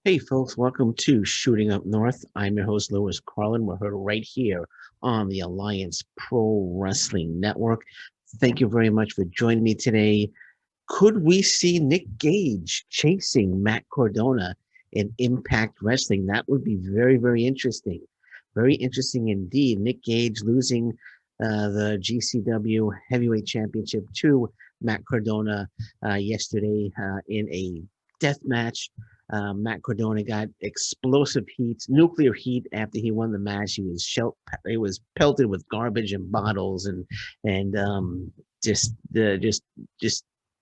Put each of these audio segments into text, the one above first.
Hey folks, welcome to Shooting Up North. I'm your host, Lewis Carlin. We're heard right here on the Alliance Pro Wrestling Network. Thank you very much for joining me today. Could we see Nick Gage chasing Matt Cardona in Impact Wrestling? That would be very, very interesting. Very interesting indeed. Nick Gage losing the GCW Heavyweight Championship to Matt Cardona yesterday in a death match. Matt Cardona got explosive heat, nuclear heat after he won the match. He was pelted with garbage and bottles and just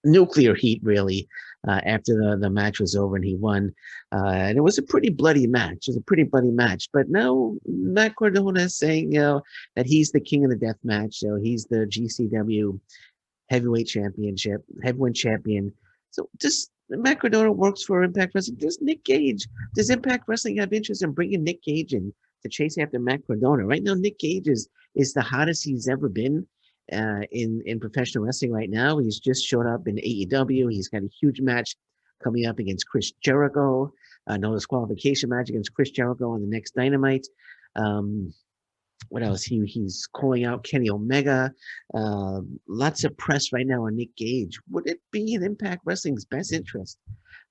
nuclear heat really after the match was over and he won. And it was a pretty bloody match. It was a pretty bloody match. But now Matt Cardona is saying, that he's the king of the death match. So he's the GCW heavyweight champion. So just Matt Cardona works for Impact Wrestling. Does Impact Wrestling have interest in bringing Nick Gage in to chase after Matt Cardona? Right now, Nick Gage is the hottest he's ever been in professional wrestling right now. He's just showed up in AEW. He's got a huge match coming up against Chris Jericho. No disqualification match against Chris Jericho on the next Dynamite. What else? He's calling out Kenny Omega. Lots of press right now on Nick Gage. Would it be in Impact Wrestling's best interest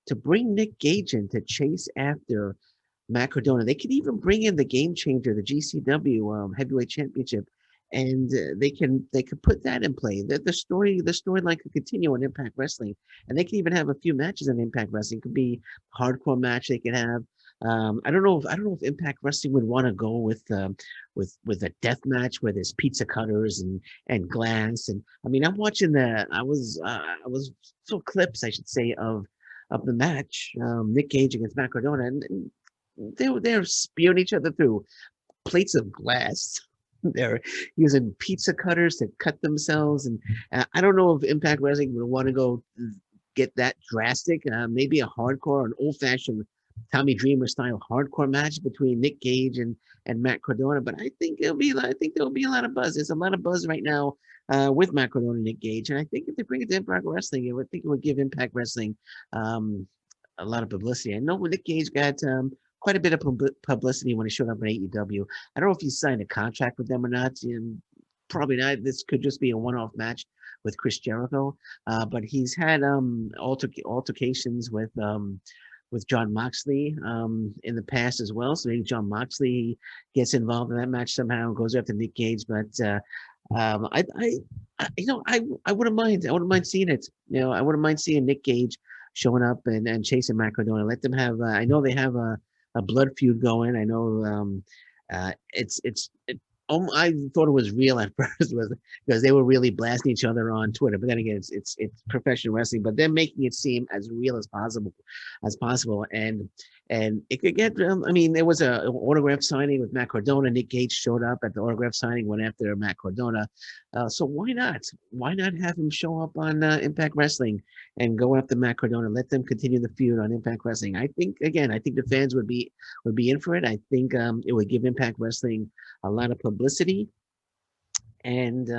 to bring Nick Gage in to chase after Matt Cardona? They could even bring in the Game Changer, the GCW Heavyweight Championship, and they could put that in play. The storyline could continue on Impact Wrestling, and they could even have a few matches on Impact Wrestling. It could be a hardcore match they could have. I don't know if Impact Wrestling would want to go with a death match where there's pizza cutters and glass. And I mean, I'm watching I was saw clips, I should say, of the match, Nick Gage against Matt Cardona, and they're spearing each other through plates of glass. They're using pizza cutters to cut themselves, and I don't know if Impact Wrestling would want to go get that drastic. Maybe a hardcore, an old-fashioned Tommy Dreamer style hardcore match between Nick Gage and Matt Cardona. But I think there'll be a lot of buzz. There's a lot of buzz right now with Matt Cardona and Nick Gage, and I think if they bring it to Impact Wrestling, it would give Impact Wrestling a lot of publicity. I know Nick Gage got quite a bit of publicity when he showed up in AEW. I don't know if he signed a contract with them or not. Probably not. This could just be a one-off match with Chris Jericho. But he's had altercations with John Moxley in the past as well. So maybe John Moxley gets involved in that match somehow and goes after Nick Gage. But I wouldn't mind. I wouldn't mind seeing it. I wouldn't mind seeing Nick Gage showing up and chasing Matt Cardona. Let them have. I know they have a blood feud going. I know I thought it was real at first because they were really blasting each other on Twitter. But then again, it's professional wrestling, but they're making it seem as real as possible. And it could get. I mean, there was an autograph signing with Matt Cardona. Nick Gage showed up at the autograph signing, went after Matt Cardona. So why not? Why not have him show up on Impact Wrestling and go after Matt Cardona? Let them continue the feud on Impact Wrestling. I think the fans would be in for it. I think it would give Impact Wrestling a lot of publicity. And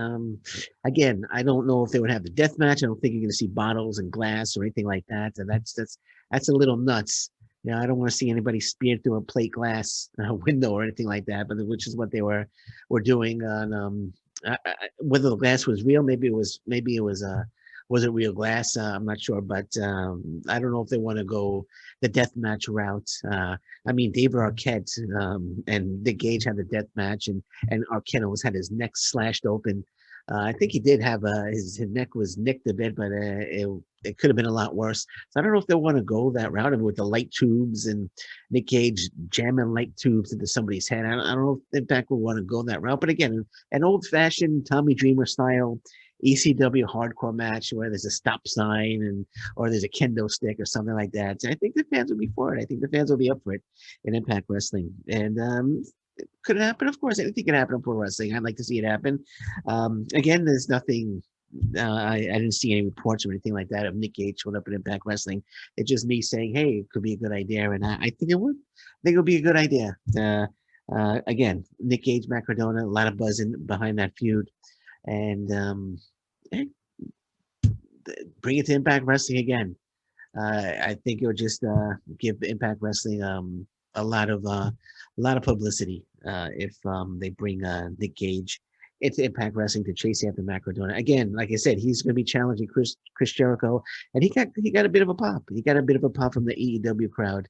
again, I don't know if they would have the death match. I don't think you're going to see bottles and glass or anything like that. And that's a little nuts. I don't want to see anybody speared through a plate glass window or anything like that. But which is what they were doing on whether the glass was real. Maybe it was was it real glass? I'm not sure, but I don't know if they want to go the death match route. I mean, David Arquette and Nick Gage had the death match, and Arquette almost had his neck slashed open. I think he did have his neck was nicked a bit, but it could have been a lot worse. So I don't know if they want to go that route, and with the light tubes and Nick Gage jamming light tubes into somebody's head. I don't know if Impact will want to go that route. But again, an old-fashioned Tommy Dreamer style ECW hardcore match where there's a stop sign or there's a kendo stick or something like that. So I think the fans will be for it. I think the fans will be up for it in Impact Wrestling. And could it happen? Of course, anything can happen in pro wrestling. I'd like to see it happen. Again, there's nothing. I didn't see any reports or anything like that of Nick Gage showing up in Impact Wrestling. It's just me saying, hey, it could be a good idea, and I think it would. I think it would be a good idea. Again, Nick Gage, Matt Cardona, a lot of buzzing behind that feud, and hey, bring it to Impact Wrestling again. I think it would just give Impact Wrestling a lot of publicity if they bring Nick Gage into Impact Wrestling to chase after Matt Cardona. Again, like I said, he's going to be challenging Chris Jericho, and he got a bit of a pop. He got a bit of a pop from the AEW crowd,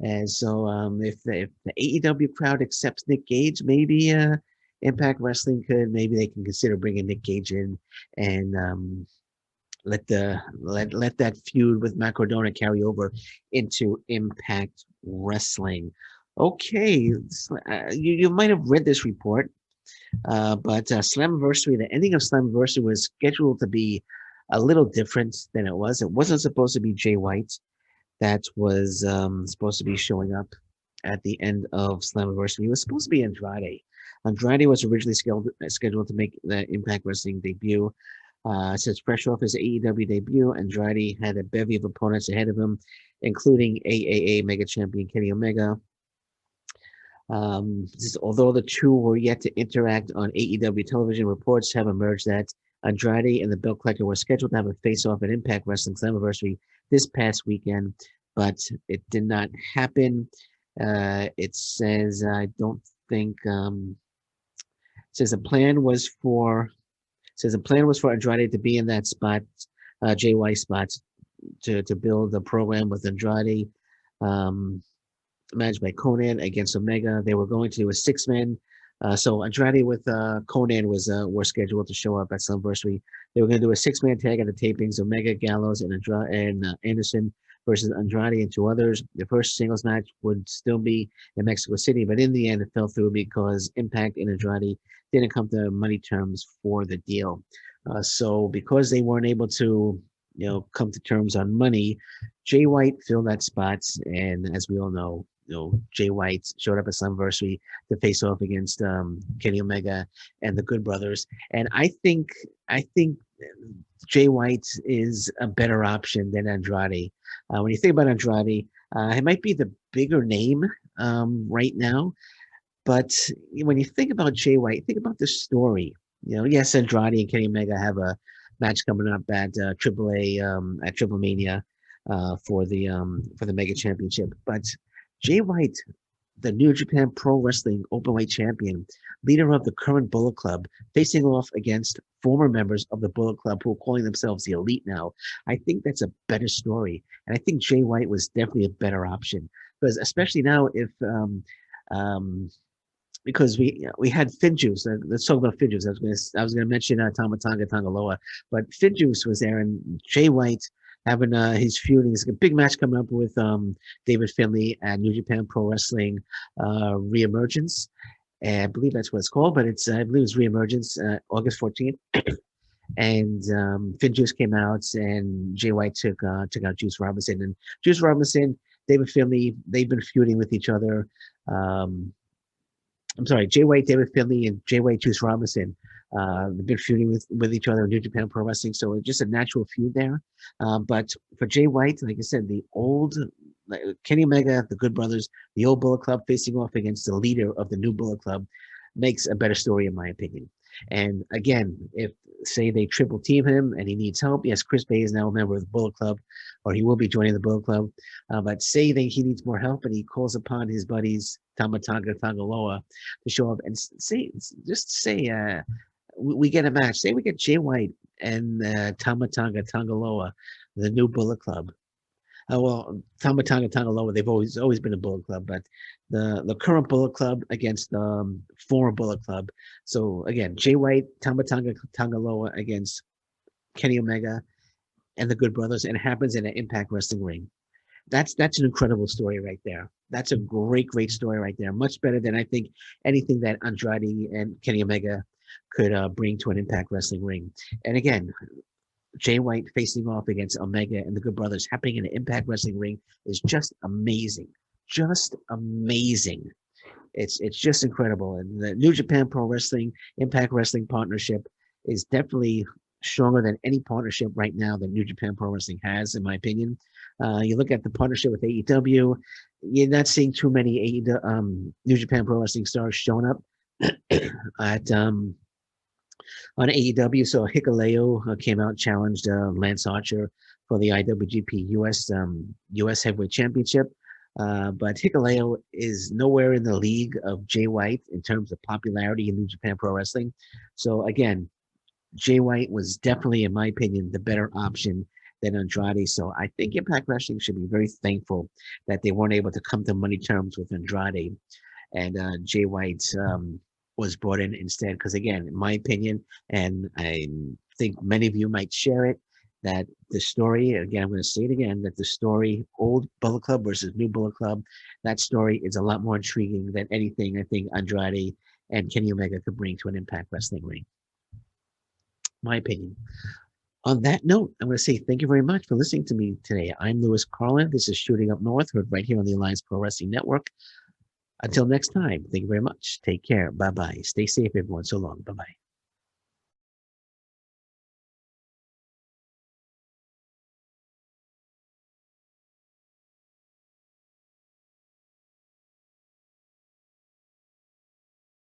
and so if the AEW crowd accepts Nick Gage, maybe Impact Wrestling could maybe they can consider bringing Nick Gage in and let that feud with Matt Cardona carry over into Impact Wrestling. Okay, you might have read this report, but Slammiversary, the ending of Slammiversary was scheduled to be a little different than it was. It wasn't supposed to be Jay White that was supposed to be showing up at the end of Slammiversary. It was supposed to be Andrade. Andrade was originally scheduled to make the Impact Wrestling debut. Since fresh off his AEW debut, Andrade had a bevy of opponents ahead of him, including AAA Mega Champion Kenny Omega. Although the two were yet to interact on AEW television, reports have emerged that Andrade and the Belt Collector were scheduled to have a face-off at Impact Wrestling Slammiversary this past weekend, but it did not happen. It says I don't think. Says the plan was for Andrade to be in that spot, Jay White spot, to build a program with Andrade. Managed by Conan against Omega. They were going to do a six-man. So Andrade with Conan were scheduled to show up at Slammiversary. They were going to do a six-man tag at the tapings: Omega, Gallows, and Anderson versus Andrade and two others. The first singles match would still be in Mexico City, but in the end, it fell through because Impact and Andrade didn't come to money terms for the deal. So because they weren't able to come to terms on money, Jay White filled that spot, and as we all know, Jay White showed up at Slammiversary to face off against Kenny Omega and the Good Brothers. And I think Jay White is a better option than Andrade. When you think about Andrade, he might be the bigger name right now, but when you think about Jay White, think about the story. Yes, Andrade and Kenny Omega have a match coming up at AAA at Triple Mania for the Mega Championship, but Jay White, the New Japan Pro Wrestling Openweight Champion, leader of the current Bullet Club, facing off against former members of the Bullet Club who are calling themselves the Elite now. I think that's a better story, and I think Jay White was definitely a better option because, especially now, if because we had Finjuice. Let's talk about Finjuice. I was gonna mention Tama Tonga Tangaloa, but Finjuice was there, and Jay White having his feud. He's a big match coming up with David Finlay at New Japan Pro Wrestling Reemergence. And I believe that's what it's called, but I believe it's Reemergence, August 14th. And Finjuice came out, and Jay White took out Juice Robinson. And Juice Robinson, David Finlay, they've been feuding with each other. I'm sorry, Jay White, David Finlay, and Jay White, Juice Robinson. They've been feuding with each other in New Japan Pro Wrestling, so it's just a natural feud there. But for Jay White, like I said, the old Kenny Omega, the Good Brothers, the old Bullet Club facing off against the leader of the new Bullet Club makes a better story, in my opinion. And again, if say they triple team him and he needs help, yes, Chris Bay is now a member of the Bullet Club, or he will be joining the Bullet Club. But say that he needs more help and he calls upon his buddies Tama Tonga Tangaloa to show up and say we get a match. Say we get Jay White and Tama Tonga Tangaloa, the new Bullet Club. Well, Tama Tonga Tangaloa, they've always been a Bullet Club, but the current Bullet Club against the former Bullet Club. So again, Jay White, Tama Tonga Tangaloa against Kenny Omega and the Good Brothers, and it happens in an Impact Wrestling ring. That's an incredible story right there. That's a great story right there. Much better than I think anything that Andrade and Kenny Omega could bring to an Impact Wrestling ring. And again, Jay White facing off against Omega and the Good Brothers happening in an Impact Wrestling ring is just amazing. Just amazing. It's just incredible. And the New Japan Pro Wrestling Impact Wrestling partnership is definitely stronger than any partnership right now that New Japan Pro Wrestling has, in my opinion. You look at the partnership with AEW, you're not seeing too many New Japan Pro Wrestling stars showing up at On AEW, so Hikuleo came out, challenged Lance Archer for the IWGP US Heavyweight Championship. But Hikuleo is nowhere in the league of Jay White in terms of popularity in New Japan Pro Wrestling. So again, Jay White was definitely, in my opinion, the better option than Andrade. So I think Impact Wrestling should be very thankful that they weren't able to come to money terms with Andrade, and Jay White was brought in instead. Because again, in my opinion, and I think many of you might share it, that the story, again, I'm going to say it again, that the story, old Bullet Club versus new Bullet Club, that story is a lot more intriguing than anything I think Andrade and Kenny Omega could bring to an Impact Wrestling ring. My opinion. On that note, I'm going to say thank you very much for listening to me today. I'm Lewis Carlin. This is Shooting Up North, heard right here on the Alliance Pro Wrestling Network. Until next time, thank you very much. Take care. Bye-bye. Stay safe, everyone. So long. Bye-bye.